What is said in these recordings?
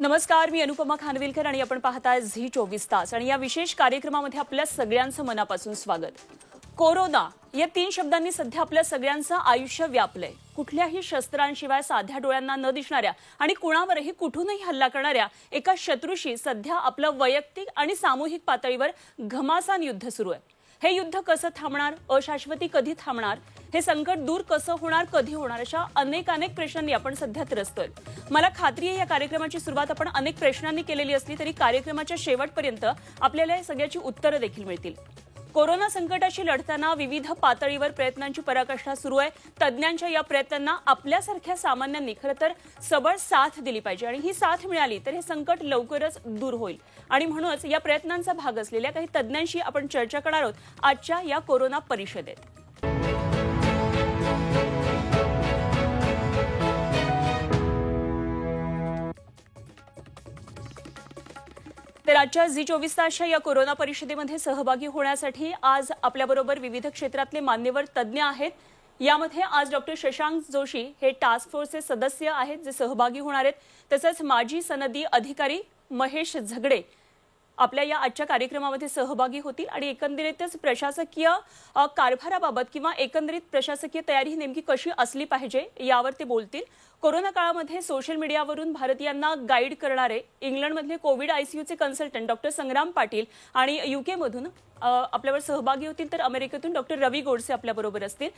नमस्कार, मी अनुपमा खानविलकर आणि आपण पाहताय झी 24 तास आणि या विशेष कार्यक्रमामध्ये आपल्या सगळ्यांचं मनापासून स्वागत. कोरोना या 3 शब्दांनी सध्या आपल्या सगळ्यांचं आयुष्य व्यापलंय. कुठल्याही शस्त्रांशिवाय साध्या डोळ्यांना न दिसणाऱ्या आणि कुणावरही कुठूनही हल्ला करणाऱ्या एका शत्रूशी सध्या आपलं वैयक्तिक आणि सामूहिक पातळीवर घमासान युद्ध सुरू आहे. हे युद्ध कसं थांबणार, अशाश्वती कधी थांबणार, हे संकट दूर कसं होणार, कधी होणार, अशा अनेक प्रश्नांनी आपण सध्या त्रस्तोय. मला खात्री आहे या कार्यक्रमाची सुरुवात आपण अनेक प्रश्नांनी केलेली असली तरी कार्यक्रमाच्या शेवटपर्यंत आपल्याला या सगळ्याची उत्तरं देखील मिळतील. कोरोना संकटाशी लढताना विविध पातळीवर प्रयत्नांची पराकाष्ठा सुरू आहे. तज्ज्ञांच्या या प्रयत्नांना आपल्यासारख्या सामान्यांनी खरं तर सबळ साथ दिली पाहिजे आणि ही साथ मिळाली तर हे संकट लवकरच दूर होईल. आणि म्हणूनच या प्रयत्नांचा भाग असलेल्या काही तज्ज्ञांशी आपण चर्चा करणार आहोत आजच्या या कोरोना परिषदेत. तर आजच्या झी 24 तासच्या या कोरोना परिषदेमध्ये सहभागी होण्यासाठी आज आपल्याबरोबर विविध क्षेत्रातले मान्यवर तज्ज्ञ आहेत. यामध्ये आज डॉक्टर शशांक जोशी हे टास्क फोर्सचे सदस्य आहेत जे सहभागी होणार आहेत. तसंच माजी सनदी अधिकारी महेश झगडे आपल्या या आजच्या कार्यक्रमामध्ये सहभागी होतील आणि एकंदरीतच प्रशासकीय कारभाराबाबत किंवा एकंदरीत प्रशासकीय तयारी नेमकी कशी असली पाहिजे यावर ते बोलतील. कोरोना काळामध्ये सोशल मीडियावरून भारतीयांना गाईड करणारे इंग्लंडमधले Covid आयसीयूचे consultant doctor Sangram Patil आणि यूके मधून आपल्यावर सहभागी होतील, तर अमेरिकेतून डॉक्टर रवी गोडसे आपल्याबरोबर असतील.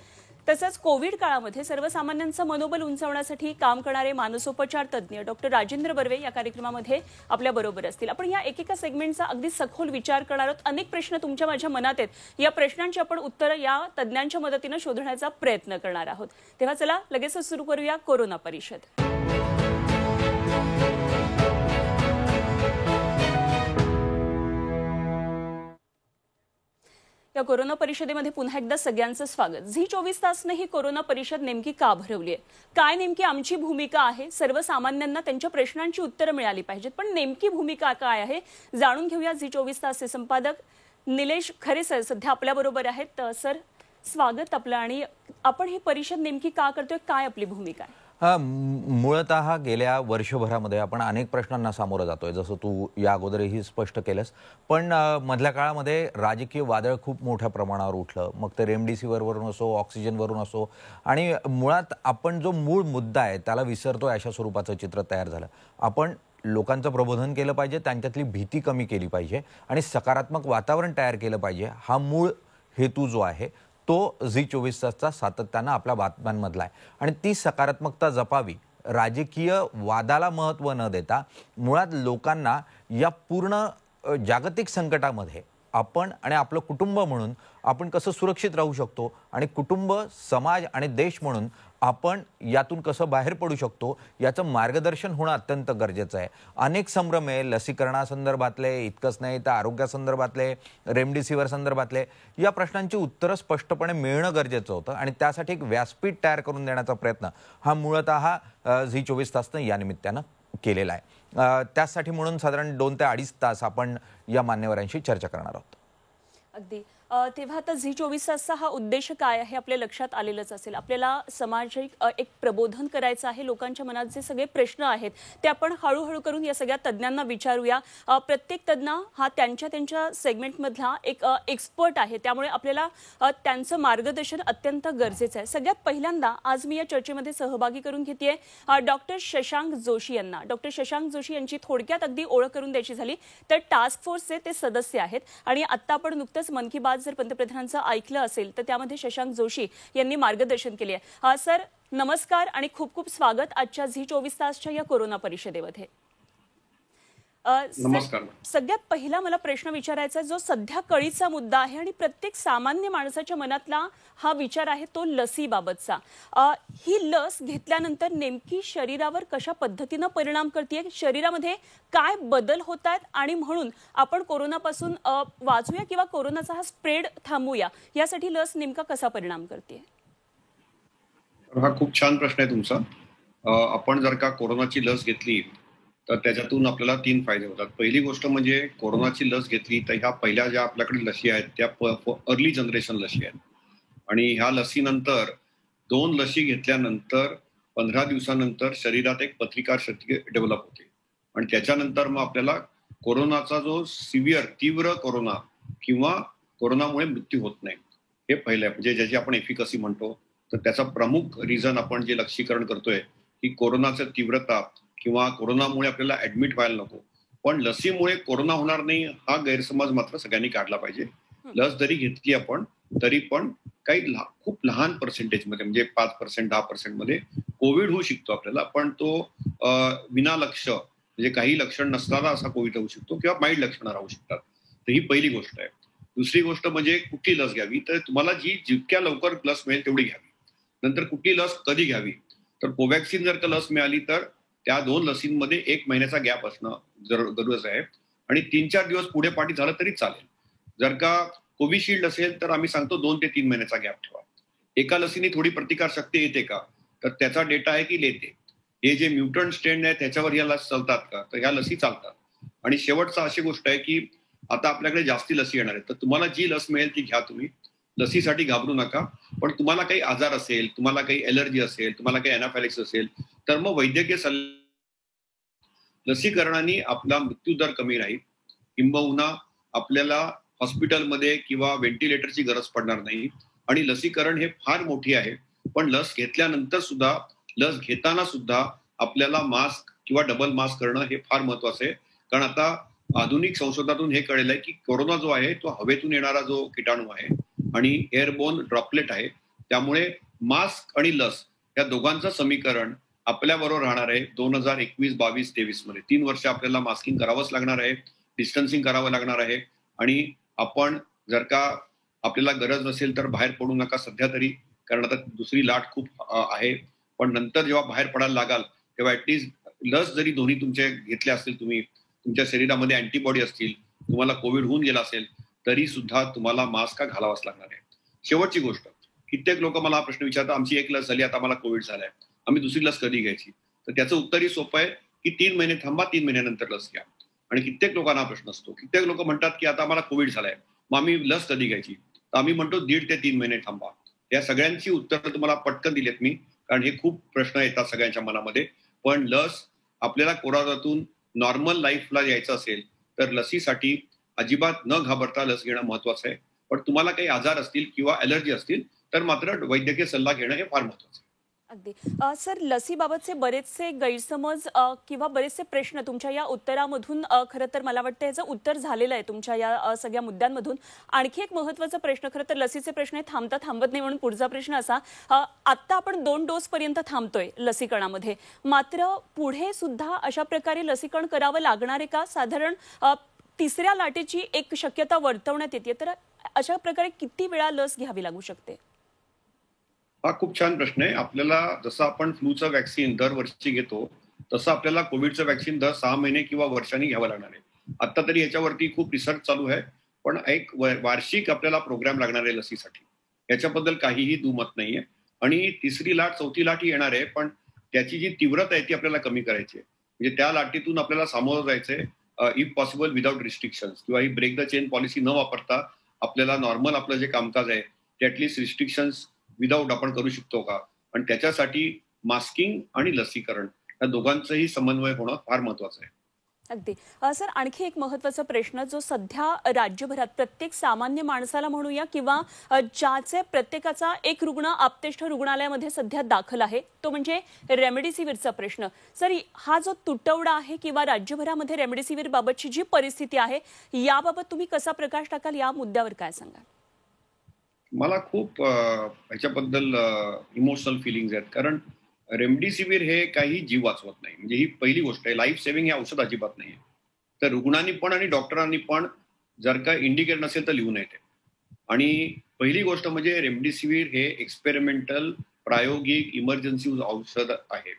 तसंच कोविड काळामध्ये सर्वसामान्यांचं मनोबल उंचावण्यासाठी काम करणारे मानसोपचार तज्ज्ञ डॉक्टर राजेंद्र बर्वे या कार्यक्रमामध्ये आपल्याबरोबर असतील. आपण या एकेका सेगमेंटचा अगदी सखोल विचार करणार आहोत. अनेक प्रश्न तुमच्या माझ्या मनात आहेत, या प्रश्नांची आपण उत्तरं या तज्ज्ञांच्या मदतीने शोधण्याचा प्रयत्न करणार आहोत. तेव्हा चला लगेचच सुरू करूया कोरोना परिषद. या कोरोना परिषदेमध्ये पुन्हा एकदा सगळ्यांचं स्वागत. झी 24 तासने ही कोरोना परिषद नेमकी का भरवली आहे, काय नेमकी आमची भूमिका आहे, सर्वसामान्यांना त्यांच्या प्रश्नांची उत्तरं मिळाली पाहिजेत, पण नेमकी भूमिका काय आहे जाणून घेऊया. झी 24 तासचे संपादक निलेश खरे सर सध्या आपल्याबरोबर आहेत. सर, स्वागत आपलं. आणि आपण ही परिषद नेमकी का करतोय, काय आपली भूमिका आहे? मूळतः गेल्या वर्षभरामध्ये आपण अनेक प्रश्नांना सामोरं जातोय, जसं तू या अगोदरही स्पष्ट केलंस. पण मधल्या काळामध्ये राजकीय वादळ खूप मोठ्या प्रमाणावर उठलं. मग ते रेमडेसिवीरवरून असो, ऑक्सिजनवरून असो, आणि मुळात आपण जो मूळ मुद्दा आहे त्याला विसरतोय अशा स्वरूपाचं चित्र तयार झालं. आपण लोकांचं प्रबोधन केलं पाहिजे, त्यांच्यातली भीती कमी केली पाहिजे आणि सकारात्मक वातावरण तयार केलं पाहिजे. हा मूळ हेतू जो आहे तो झी 24 तासचा सातत्यानं आपल्या बातम्यांमधला आहे. आणि ती सकारात्मकता जपावी, राजकीय वादाला महत्त्व न देता मुळात लोकांना या पूर्ण जागतिक संकटामध्ये आपण आणि आपलं कुटुंब म्हणून आपण कसं सुरक्षित राहू शकतो आणि कुटुंब, समाज आणि देश म्हणून आपण यातून कसं बाहेर पडू शकतो याचं मार्गदर्शन होणं अत्यंत गरजेचं आहे. अनेक संभ्रम आहे, लसीकरणासंदर्भातले इतकंच नाही तर आरोग्यासंदर्भातले, रेमडेसिवीर संदर्भातले, या प्रश्नांची उत्तरं स्पष्टपणे मिळणं गरजेचं होतं आणि त्यासाठी एक व्यासपीठ तयार करून देण्याचा प्रयत्न हा मूळतः झी 24 तासनं या निमित्तानं केलेला आहे. त्यासाठी म्हणून साधारण 2 ते 2.5 तास आपण या मान्यवरांशी चर्चा करणार आहोत. अगदी. तेव्हा आता झी 24 तासचा हा उद्देश काय आहे आपल्या लक्षात आलेलंच असेल. आपल्याला सामाजिक एक प्रबोधन करायचं आहे. लोकांच्या मनात जे सगळे प्रश्न आहेत ते आपण हळूहळू करून या सगळ्या तज्ज्ञांना विचारूया. प्रत्येक तज्ज्ञ हा त्यांच्या सेगमेंटमधला एक एक्सपर्ट आहे, त्यामुळे आपल्याला त्यांचं मार्गदर्शन अत्यंत गरजेचं आहे. सगळ्यात पहिल्यांदा आज मी या चर्चेमध्ये सहभागी करून घेतेय डॉक्टर शशांक जोशी यांना. डॉक्टर शशांक जोशी यांची थोडक्यात अगदी ओळख करून द्यायची झाली तर टास्क फोर्सचे ते सदस्य आहेत आणि आता आपण नुकतंच मन की बात जर पंतप्रधानांचं ऐकलं असेल तर त्यामध्ये शशांक जोशी यांनी मार्गदर्शन केले आहे. सर, नमस्कार आणि खूप खूप स्वागत आजच्या झी 24 तासच्या या कोरोना परिषदेमध्ये. नमस्कार. सगळ्यात पहिला मला प्रश्न विचारायचा जो सध्या कळीचा मुद्दा आहे आणि प्रत्येक सामान्य माणसाच्या मनातला हा विचार आहे तो लसीबाबतचा. ही लस घेतल्यानंतर नेमकी शरीरावर कशा पद्धतीनं परिणाम करते, शरीरामध्ये काय बदल होत आहेत आणि म्हणून आपण कोरोनापासून वाचूया किंवा कोरोनाचा हा स्प्रेड थांबवूया यासाठी लस नेमका कसा परिणाम करते? हा खूप छान प्रश्न आहे तुमचा. आपण जर का कोरोनाची लस घेतली तर त्याच्यातून आपल्याला 3 फायदे होतात. पहिली गोष्ट म्हणजे कोरोनाची लस घेतली तर ह्या पहिल्या ज्या आपल्याकडे लसी आहेत त्या अर्ली जनरेशन लसी आहेत आणि ह्या लसीनंतर 2 लसी घेतल्यानंतर 15 दिवसानंतर शरीरात एक प्रतिकारशक्ती डेव्हलप होते आणि त्याच्यानंतर मग आपल्याला कोरोनाचा जो सिव्हिअर तीव्र कोरोना किंवा कोरोनामुळे मृत्यू होत नाही, हे पहिलं आहे. म्हणजे ज्याची आपण एफिकसी म्हणतो. तर त्याचा प्रमुख रिझन आपण जे लसीकरण करतोय की कोरोनाचं तीव्रता किंवा कोरोनामुळे आपल्याला ऍडमिट व्हायला नको, पण लसीमुळे कोरोना होणार नाही हा गैरसमज मात्र सगळ्यांनी काढला पाहिजे. लस जरी घेतली आपण तरी पण काही खूप लहान पर्सेंटेजमध्ये म्हणजे 5% 10% मध्ये कोविड होऊ शकतो आपल्याला, पण तो विना लक्ष म्हणजे काही लक्षण नसताना असा कोविड होऊ शकतो किंवा माइल्ड लक्षणं राहू शकतात. तर ही पहिली गोष्ट आहे. दुसरी गोष्ट म्हणजे कुठली लस घ्यावी, तर तुम्हाला जितक्या लवकर लस मिळेल तेवढी घ्यावी. नंतर कुठली लस कधी घ्यावी, तर कोवॅक्सिन जर का लस मिळाली तर त्या 2 लसींमध्ये 1 महिन्याचा गॅप असणं गरज आहे आणि 3-4 दिवस पुढे पाठी झालं तरी चालेल. जर का कोविशिल्ड असेल तर आम्ही सांगतो 2 ते 3 महिन्याचा गॅप ठेवा. एका लसीने थोडी प्रतिकारशक्ती येते का, तर त्याचा डेटा आहे की येते. हे जे म्युटंट स्ट्रेन आहे त्याच्यावर ह्या लस चालतात का, तर ह्या लसी चालतात. आणि शेवटचा अशी गोष्ट आहे की आता आपल्याकडे जास्ती लसी येणार आहेत, तर तुम्हाला जी लस मिळेल ती घ्या तुम्ही. लसीसाठी घाबरू नका. पण तुम्हाला काही आजार असेल, तुम्हाला काही एलर्जी असेल, तुम्हाला काही अनाफॅलेक्सिस असेल, तर मग वैद्यकीय लसीकरणाने आपला मृत्यू दर कमी राहील. किंबहुना आपल्याला हॉस्पिटलमध्ये किंवा व्हेंटिलेटरची गरज पडणार नाही. आणि लसीकरण हे फार मोठी आहे, पण लस घेतल्यानंतर सुद्धा लस घेताना सुद्धा आपल्याला मास्क किंवा डबल मास्क करणं हे फार महत्वाचं आहे. कारण आता आधुनिक संशोधनातून हे कळलेलं आहे की कोरोना जो आहे तो हवेतून येणारा जो किटाणू आहे आणि एअरबोर्न ड्रॉपलेट आहे. त्यामुळे मास्क आणि लस या दोघांचं समीकरण आपल्याबरोबर राहणार आहे 2021, 22, 23 मध्ये. 3 वर्ष आपल्याला मास्किंग करावंच लागणार आहे, डिस्टन्सिंग करावं लागणार आहे. आणि आपण जर का आपल्याला गरज नसेल तर बाहेर पडू नका सध्या तरी, कारण आता दुसरी लाट खूप आहे. पण नंतर जेव्हा बाहेर पडायला लागाल तेव्हा ऍटलीस्ट लस जरी दोन्ही तुमचे घेतले असतील, तुम्ही तुमच्या शरीरामध्ये अँटीबॉडी असतील, तुम्हाला कोविड होऊन गेला असेल तरी सुद्धा तुम्हाला मास्क हा घालावाच लागणार आहे. शेवटची गोष्ट, कित्येक लोक मला हा प्रश्न विचारतात, आमची 1 लस झाली आता मला कोविड झालाय, आम्ही दुसरी लस कधी घ्यायची. तर त्याचं उत्तरही सोपं आहे की 3 महिने थांबा, 3 महिन्यानंतर लस घ्या. आणि कित्येक लोकांना हा प्रश्न असतो, कित्येक लोक म्हणतात की आता आम्हाला कोविड झालाय, मग आम्ही लस कधी घ्यायची, तर आम्ही म्हणतो 1.5 ते 3 महिने थांबा. या सगळ्यांची उत्तरं तुम्हाला पटकन दिलेत मी, कारण हे खूप प्रश्न येतात सगळ्यांच्या मनामध्ये. पण लस आपल्याला कोरोनातून नॉर्मल लाईफला यायचं असेल तर लसीसाठी अजिबात न घाबरता लस घेणं महत्वाचं आहे. पण तुम्हाला काही आजार असतील किंवा अलर्जी असतील तर मात्र वैद्यकीय सल्ला घेणं हे फार महत्वाचं आहे. अगदी. सर, लसीबाबतचे बरेचसे गैरसमज किंवा बरेचसे प्रश्न तुमच्या या उत्तरामधून खरं तर मला वाटतं याचं उत्तर झालेलं आहे तुमच्या या सगळ्या मुद्द्यांमधून. आणखी एक महत्त्वाचा प्रश्न, खरं तर लसीचे प्रश्न हे थांबत नाही म्हणून पुढचा प्रश्न असा, आत्ता आपण 2 डोस पर्यंत थांबतोय लसीकरणामध्ये, मात्र पुढे सुद्धा अशा प्रकारे लसीकरण करावं लागणार आहे का? साधारण 3ऱ्या लाटेची एक शक्यता वर्तवण्यात येते, तर अशा प्रकारे किती वेळा लस घ्यावी लागू शकते? हा खूप छान प्रश्न आहे. आपल्याला जसं आपण फ्लूचं वॅक्सिन दरवर्षी घेतो तसं आपल्याला कोविडचं वॅक्सिन दर 6 महिने किंवा वर्षांनी घ्यावं लागणार आहे. आता तरी याच्यावरती खूप रिसर्च चालू आहे, पण एक वार्षिक आपल्याला प्रोग्राम लागणार आहे लसीसाठी. याच्याबद्दल काहीही दुमत नाहीये. आणि 3री लाट 4थी लाट ही येणार आहे, पण त्याची जी तीव्रता आहे ती आपल्याला कमी करायची आहे. म्हणजे त्या लाटेतून आपल्याला सामोरं जायचंय इफ पॉसिबल विदाउट रिस्ट्रिक्शन्स, किंवा ही ब्रेक द चेन पॉलिसी न वापरता आपल्याला नॉर्मल आपलं जे कामकाज आहे ते ऍटलीस्ट रिस्ट्रिक्शन्स विदाऊट आपण करू शकतो का. आणि त्याच्यासाठी मास्किंग आणि लसीकरण या दोघांचंही समन्वय होणं फार महत्वाचं आहे. अगदी. सर, आणखी एक महत्त्वाचा प्रश्न जो सध्या राज्यभरात प्रत्येक सामान्य माणसाला म्हणूया किंवा ज्याचे प्रत्येकाचा एक रुग्ण आपतेष्ठ रुग्णालयामध्ये सध्या दाखल आहे, तो म्हणजे रेमडेसिवीरचा प्रश्न. सर, हा जो तुटवडा आहे किंवा राज्यभरामध्ये रेमडेसिवीर बाबतची जी परिस्थिती आहे याबाबत तुम्ही कसा प्रकाश टाकाल, या मुद्द्यावर काय सांगाल? मला खूप ह्याच्याबद्दल इमोशनल फिलिंग्स आहेत, कारण रेमडेसिवीर हे काही जीव वाचवत नाही. म्हणजे ही पहिली गोष्ट आहे. लाईफ सेव्हिंग हे औषध अजिबात नाहीये. तर रुग्णांनी पण आणि डॉक्टरांनी पण जर का इंडिकेट नसेल तर लिहू नये ते. आणि पहिली गोष्ट म्हणजे रेमडेसिवीर हे एक्सपेरिमेंटल प्रायोगिक इमर्जन्सी औषध आहे.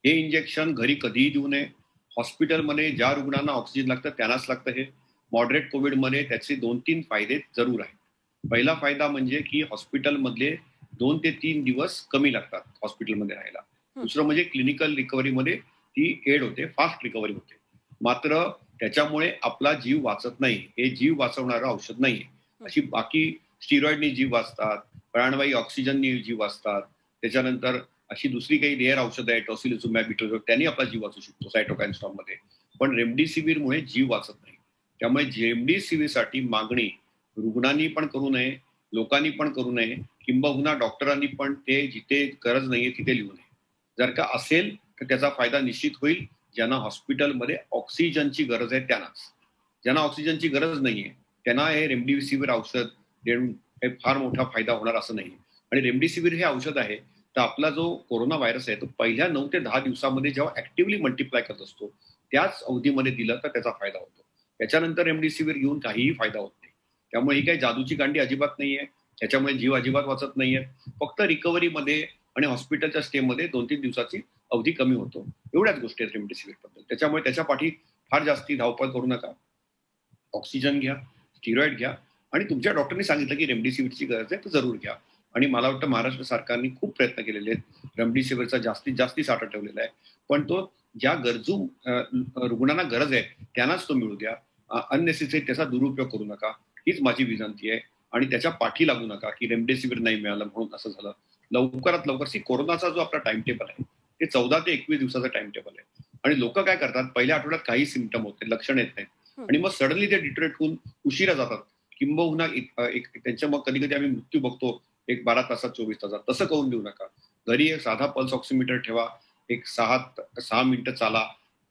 हे इंजेक्शन घरी कधीही देऊ नये. हॉस्पिटलमध्ये ज्या रुग्णांना ऑक्सिजन लागतं त्यांनाच लागतं हे. मॉडरेट कोविडमध्ये त्याचे 2-3 फायदे जरूर आहेत. पहिला फायदा म्हणजे की हॉस्पिटलमधले 2 ते 3 दिवस कमी लागतात हॉस्पिटलमध्ये राहायला. दुसरं म्हणजे क्लिनिकल रिकव्हरीमध्ये ती एड होते, फास्ट रिकव्हरी होते. मात्र त्याच्यामुळे आपला जीव वाचत नाही. हे जीव वाचवणारं औषध नाहीये. अशी बाकी स्टिरॉइडनी जीव वाचतात, प्राणवायू ऑक्सिजननी जीव वाचतात, त्याच्यानंतर अशी दुसरी काही रेअर औषधं आहेत, टॉसिलिझुमॅब, बिटोझोब, त्यांनी आपला जीव वाचू शकतो सायटोकाईन स्टॉर्ममध्ये. पण रेमडेसिवीरमुळे जीव वाचत नाही. त्यामुळे रेमडेसिवीरसाठी मागणी रुग्णांनी पण करू नये, लोकांनी पण करू नये, किंबहुना डॉक्टरांनी पण ते जिथे गरज नाहीये तिथे लिहू नये. जर का असेल तर त्याचा फायदा निश्चित होईल ज्यांना हॉस्पिटलमध्ये ऑक्सिजनची गरज आहे त्यांनाच. ज्यांना ऑक्सिजनची गरज नाहीये त्यांना हे रेमडेसिवीर औषध देऊन हे फार मोठा फायदा होणार असं नाही. आणि रेमडेसिवीर हे औषध आहे तर आपला जो कोरोना व्हायरस आहे तो पहिल्या 9 ते 10 दिवसामध्ये जेव्हा ऍक्टिव्हली मल्टिप्लाय करत असतो त्याच अवधीमध्ये दिलं तर त्याचा फायदा होतो. त्याच्यानंतर रेमडेसिवीर घेऊन काहीही फायदा होत नाही. त्यामुळे ही काही जादूची कांडी अजिबात नाहीये. त्याच्यामुळे जीव अजिबात वाचत नाहीये. फक्त रिकव्हरीमध्ये आणि हॉस्पिटलच्या स्टेमध्ये 2-3 दिवसाची अवधी कमी होतो. एवढ्याच गोष्टी आहेत रेमडेसिवीर बद्दल. त्याच्यामुळे त्याच्या पाठी फार जास्ती धावपळ करू नका. ऑक्सिजन घ्या, स्टिरॉइड घ्या आणि तुमच्या डॉक्टरनी सांगितलं की रेमडेसिवीरची गरज आहे तर जरूर घ्या. आणि मला वाटतं महाराष्ट्र सरकारने खूप प्रयत्न केलेले आहेत. रेमडेसिवीरचा जास्तीत जास्त साठा ठेवलेला आहे. पण तो ज्या गरजू रुग्णांना गरज आहे त्यांनाच तो मिळू द्या. अननेसेसरी त्याचा दुरुपयोग करू नका. हीच माझी विनंती आहे. आणि त्याच्या पाठी लागू नका की रेमडेसिवीर नाही मिळालं म्हणून असं झालं. लवकरात लवकर कोरोनाचा जो आपला टाइम टेबल आहे ते 14 ते 21 दिवसाचा टाइम टेबल आहे. आणि लोक काय करतात पहिल्या आठवड्यात काही सिम्पटम होते, लक्षण येत नाहीत आणि मग सडनली ते डिटरेट होऊन उशिरा जातात. किंबहुना त्यांच्या मग कधी कधी आम्ही मृत्यू बघतो एक 12 तासात 24 तासात. तसं करून देऊ नका. घरी एक साधा पल्स ऑक्सिमीटर ठेवा. एक 6 मिनिटं चाला.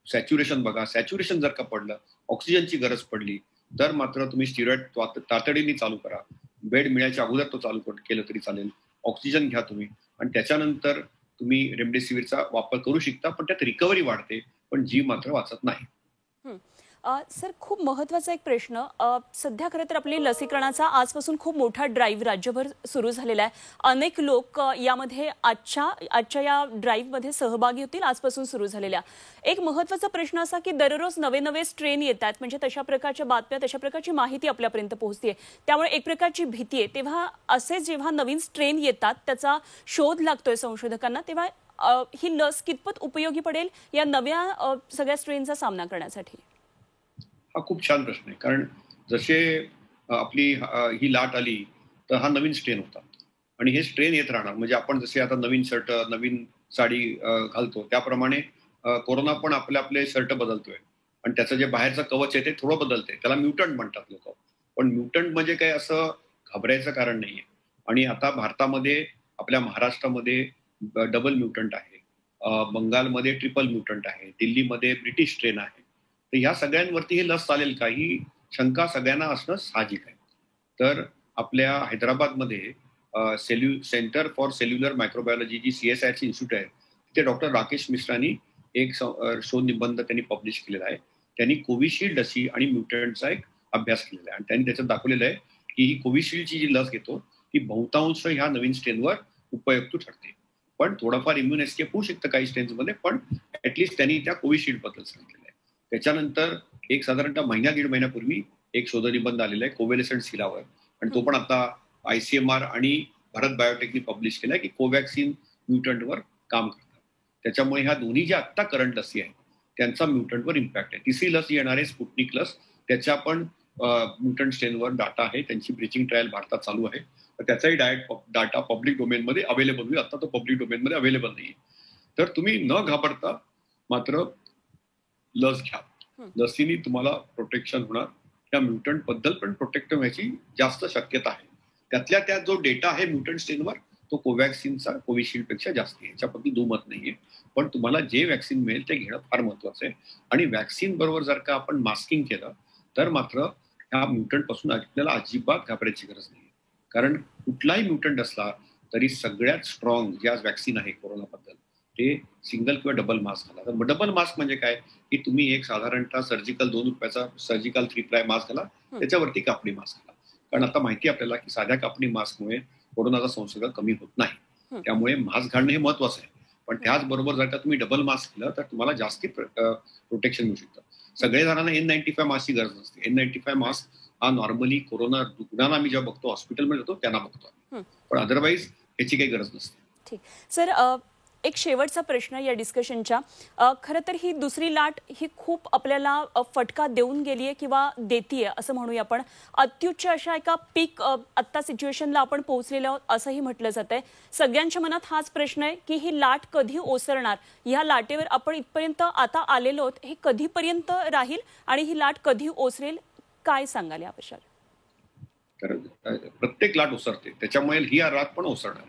सॅच्युरेशन बघा. सॅच्युरेशन जर का पडलं, ऑक्सिजनची गरज पडली तर मात्र तुम्ही स्टिरॉइड तातडीने चालू करा. बेड मिळायच्या अगोदर तो चालू केलं तरी चालेल. ऑक्सिजन घ्या तुम्ही आणि त्याच्यानंतर तुम्ही रेमडेसिवीरचा वापर करू शकता. पण त्यात रिकव्हरी वाढते पण जीव मात्र वाचत नाही. सर, खूप महत्त्वाचा एक प्रश्न. सध्या खरं तर आपली लसीकरणाचा आजपासून खूप मोठा ड्राईव्ह राज्यभर सुरू झालेला आहे. अनेक लोक यामध्ये आजच्या या ड्राईव्हमध्ये सहभागी होतील. आजपासून सुरू झालेल्या एक महत्त्वाचा प्रश्न असा की दररोज नवे नवे स्ट्रेन येतात. म्हणजे तशा प्रकारच्या बातम्या, तशा प्रकारची माहिती आपल्यापर्यंत पोहोचते. त्यामुळे एक प्रकारची भीती आहे. तेव्हा असे जेव्हा नवीन स्ट्रेन येतात त्याचा शोध लागतोय संशोधकांना, तेव्हा ही लस कितपत उपयोगी पडेल या नव्या सगळ्या स्ट्रेनचा सामना करण्यासाठी? हा खूप छान प्रश्न आहे. कारण जसे आपली ही लाट आली तर हा नवीन स्ट्रेन होता आणि हे स्ट्रेन येत राहणार. म्हणजे आपण जसे आता नवीन शर्ट, नवीन साडी घालतो त्याप्रमाणे कोरोना पण आपले शर्ट बदलतोय आणि त्याचं जे बाहेरचं कवच आहे ते थोडं बदलतंय. त्याला म्युटंट म्हणतात लोक. पण म्युटंट म्हणजे काय असं घाबरायचं कारण नाहीये. आणि आता भारतामध्ये आपल्या महाराष्ट्रामध्ये डबल म्युटंट आहे. बंगालमध्ये ट्रिपल म्युटंट आहे. दिल्लीमध्ये ब्रिटिश स्ट्रेन आहे. तर ह्या सगळ्यांवरती हे लस चालेल का ही शंका सगळ्यांना असणं साहजिक आहे. तर आपल्या हैदराबादमध्ये सेंटर फॉर सेल्युलर मायक्रोबायोलॉजी जी CSIRC इन्स्टिट्यूट आहे तिथे डॉक्टर राकेश मिश्रानी एक शोध निबंध त्यांनी पब्लिश केलेला आहे. त्यांनी कोविशिल्ड लसी आणि म्युटंटचा एक अभ्यास केलेला आहे आणि त्यांनी त्याच्यात दाखवलेलं आहे की ही कोविशिल्डची जी लस घेतो ती बहुतांश ह्या नवीन स्ट्रेनवर उपयुक्त ठरते. पण थोडंफार इम्युन एस्केप होऊ शकतं काही स्ट्रेन्समध्ये. पण ऍटलिस्ट त्यांनी त्या कोविशिल्ड बद्दल सांगितलेलं आहे. त्याच्यानंतर एक साधारणतः महिना-दीड महिन्यापूर्वी एक शोधनिबंध आलेला आहे कोव्हॅलेंट सिलावर आणि तो पण आता ICMR आणि भारत बायोटेकनी पब्लिश केलाय की कोवॅक्सिन म्युटंटवर काम करतात. त्याच्यामुळे ह्या दोन्ही ज्या आत्ता करंट लसी आहेत त्यांचा म्युटंटवर इम्पॅक्ट आहे. तिसरी लस येणार आहे स्पुटनिक लस. त्याच्या पण म्युटंट स्ट्रेनवर डाटा आहे. त्यांची ब्रिचिंग ट्रायल भारतात चालू आहे. तर त्याचाही डाटा पब्लिक डोमेनमध्ये अवेलेबल होईल. आता तो पब्लिक डोमेनमध्ये अवेलेबल नाहीये. तर तुम्ही न घाबरता मात्र लस घ्या. लसीने तुम्हाला प्रोटेक्शन होणार. त्या म्युटंट बद्दल पण प्रोटेक्ट व्हायची जास्त शक्यता आहे. त्यातल्या त्यात जो डेटा आहे म्युटंट स्ट्रेनवर तो कोवॅक्सिनचा कोविशिल्ड पेक्षा जास्त आहे. याच्याबद्दल दुमत नाहीये. पण तुम्हाला जे वॅक्सिन मिळेल ते घेणं फार महत्वाचं आहे. आणि वॅक्सिन बरोबर जर का आपण मास्किंग केलं तर मात्र ह्या म्युटंट पासून आपल्याला अजिबात घाबरायची गरज नाही. कारण कुठलाही म्युटंट असला तरी सगळ्यात स्ट्रॉंग जे आज वॅक्सिन आहे कोरोनाबद्दल ते सिंगल किंवा डबल मास्क घाला. तर डबल मास्क म्हणजे काय की तुम्ही एक साधारणतः सर्जिकल 2 रुपयाचा सर्जिकल 3 प्लाय मास्क घाला. त्याच्यावरती कापडी मास्क घाला. कारण आता माहिती आपल्याला की साध्या कापडी मास्कमुळे कोरोनाचा संसर्ग कमी होत नाही. त्यामुळे मास्क घालणं हे महत्वाचं आहे. पण त्याचबरोबर जर का तुम्ही डबल मास्क केलं तर तुम्हाला जास्ती प्रोटेक्शन मिळू शकतं. सगळे जणांना N95 मास्कची गरज नसते. N95 मास्क हा नॉर्मली कोरोना रुग्णांना आम्ही जेव्हा बघतो हॉस्पिटलमध्ये जातो त्यांना बघतो. पण अदरवाईज याची काही गरज नसते. ठीक सर, एक शेवटचा प्रश्न या डिस्कशनच्या. खरं तर ही दुसरी लाट ही खूप आपल्याला फटका देऊन गेली आहे किंवा देतीये असं म्हणूया आपण. अत्युच्च अशा एका पीक आत्ता सिच्युएशनला आपण पोहोचलेलो आहोत असंही म्हटलं जातंय. सगळ्यांच्या मनात हाच प्रश्न आहे की ही लाट कधी ओसरणार, ह्या लाटेवर आपण इथपर्यंत आता आलेलो आहोत, हे कधीपर्यंत राहील आणि ही लाट कधी ओसरेल, काय सांगाल याविषयी? तर प्रत्येक लाट ओसरते, त्याच्यामुळे ही लाट पण ओसरणार.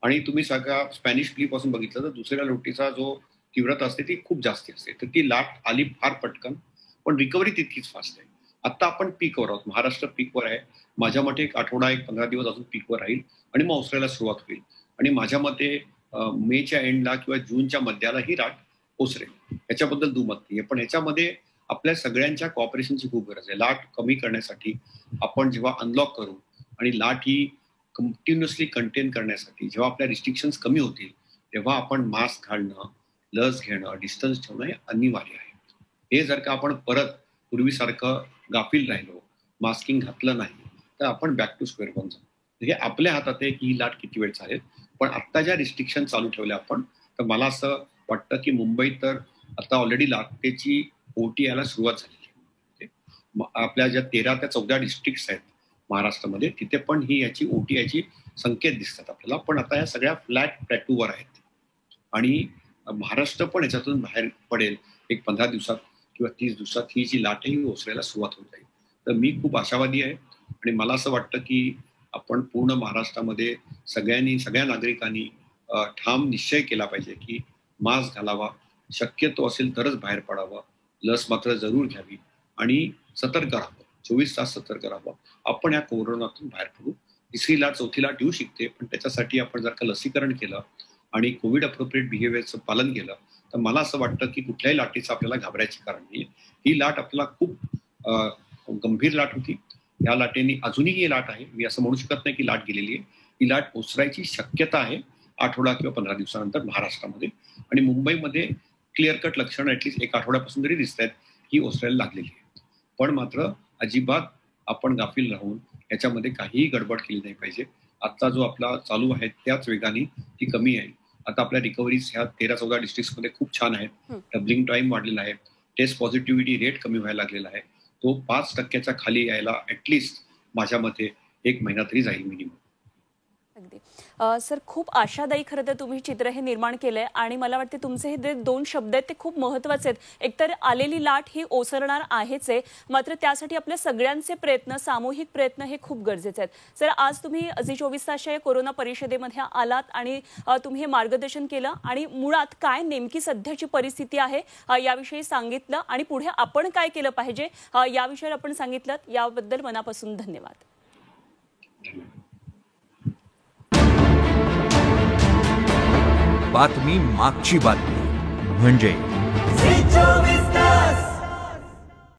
आणि तुम्ही सगळ्या स्पॅनिश फ्ली पासून बघितलं तर दुसऱ्या लाटेचा जो तीव्रता असते ती खूप जास्त असते. तर ती लाट आली फार पटकन, पण रिकव्हरी तितकीच फास्ट आहे. आता आपण पीकवर आहोत, महाराष्ट्र पीकवर आहे. माझ्या मते एक आठवडा, एक 15 दिवस अजून पीकवर राहील आणि मग ओसरायला सुरुवात होईल. आणि माझ्या मते मेच्या एंडला किंवा जूनच्या मध्याला ही लाट ओसरेल, याच्याबद्दल दुमत नाही. पण ह्याच्यामध्ये आपल्या सगळ्यांच्या कॉपरेशनची खूप गरज आहे. लाट कमी करण्यासाठी आपण जेव्हा अनलॉक करू आणि लाट ही कंटिन्युअसली कंटेन करण्यासाठी जेव्हा आपल्या रिस्ट्रिक्शन्स कमी होतील तेव्हा आपण मास्क घालणं, लस घेणं, डिस्टन्स ठेवणं हे अनिवार्य आहे. हे जर का आपण परत पूर्वीसारखं गाफील राहिलो, मास्किंग घातलं नाही, तर आपण बॅक टू स्क्वेअर वन जाऊ. हे आपल्या हातात आहे की ही लाट किती वेळ चालेल. पण आत्ता ज्या रिस्ट्रिक्शन चालू ठेवल्या आपण, तर मला असं वाटतं की मुंबईत तर आता ऑलरेडी लाटेची ओटी यायला सुरुवात झालेली आहे. आपल्या ज्या 13 ते 14 डिस्ट्रिक्ट्स आहेत महाराष्ट्रामध्ये, तिथे पण ही याची ओटी याची संकेत दिसतात आपल्याला. पण आता या सगळ्या फ्लॅट प्लॅटूवर आहेत आणि महाराष्ट्र पण याच्यातून बाहेर पडेल एक 15 दिवसात किंवा 30 दिवसात. ही जी लाट आहे ही ओसरायला सुरुवात होत आहे. तर मी खूप आशावादी आहे आणि मला असं वाटतं की आपण पूर्ण महाराष्ट्रामध्ये सगळ्या नागरिकांनी ठाम निश्चय केला पाहिजे की मास्क घालावा, शक्यतो असेल तरच बाहेर पडावं, लस मात्र जरूर घ्यावी आणि सतर्क राहावं, 24 तास सतर्क राहावं. आपण या कोरोनातून बाहेर पडू. तिसरी लाट, चौथी लाट येऊ शकते, पण त्याच्यासाठी आपण जर का लसीकरण केलं आणि कोविड अप्रोप्रिएट बिहेवियरचं पालन केलं तर मला असं वाटतं की कुठल्याही लाटेचं आपल्याला घाबरायची कारण नाही. ही लाट आपल्याला खूप गंभीर लाट होती. या लाटेने अजूनही ही लाट आहे, मी असं म्हणू शकत नाही की लाट गेलेली आहे. ही लाट ओसरायची शक्यता आहे आठवडा किंवा 15 दिवसानंतर महाराष्ट्रामध्ये. आणि मुंबईमध्ये क्लिअर कट लक्षण ऍटलीस्ट एक आठवड्यापासून तरी दिसत आहेत की ओसरायला लागलेली आहे. पण मात्र अजिबात आपण गाफील राहून याच्यामध्ये काहीही गडबड केली नाही पाहिजे. आजचा जो आपला चालू आहे त्याच वेगाने ती कमी आहे. आता आपल्या रिकव्हरीज ह्या 13-14 डिस्ट्रिक्ट्समध्ये खूप छान आहेत. डबलिंग टाइम वाढलेला आहे. टेस्ट पॉझिटिव्हिटी रेट कमी व्हायला लागलेला आहे. तो 5% खाली यायला ऍटलीस्ट माझ्या मते 1 महिना तरी जाईल मिनिमम. अगदी सर, खूप आशादायी खरं तर तुम्ही चित्र हे निर्माण केलंय आणि मला वाटते तुमचे हे जे 2 शब्द आहेत ते खूप महत्त्वाचे आहेत. एकतर आलेली लाट ही ओसरणार आहेच आहे, मात्र त्यासाठी आपल्या सगळ्यांचे प्रयत्न, सामूहिक प्रयत्न हे खूप गरजेचे आहेत. सर, आज तुम्ही झी 24 तासच्या कोरोना परिषदेमध्ये आलात आणि तुम्ही हे मार्गदर्शन केलं आणि मुळात काय नेमकी सध्याची परिस्थिती आहे याविषयी सांगितलं आणि पुढे आपण काय केलं पाहिजे याविषयी आपण सांगितलं. याबद्दल मनापासून धन्यवाद. बातमी मागची बातमी म्हणजे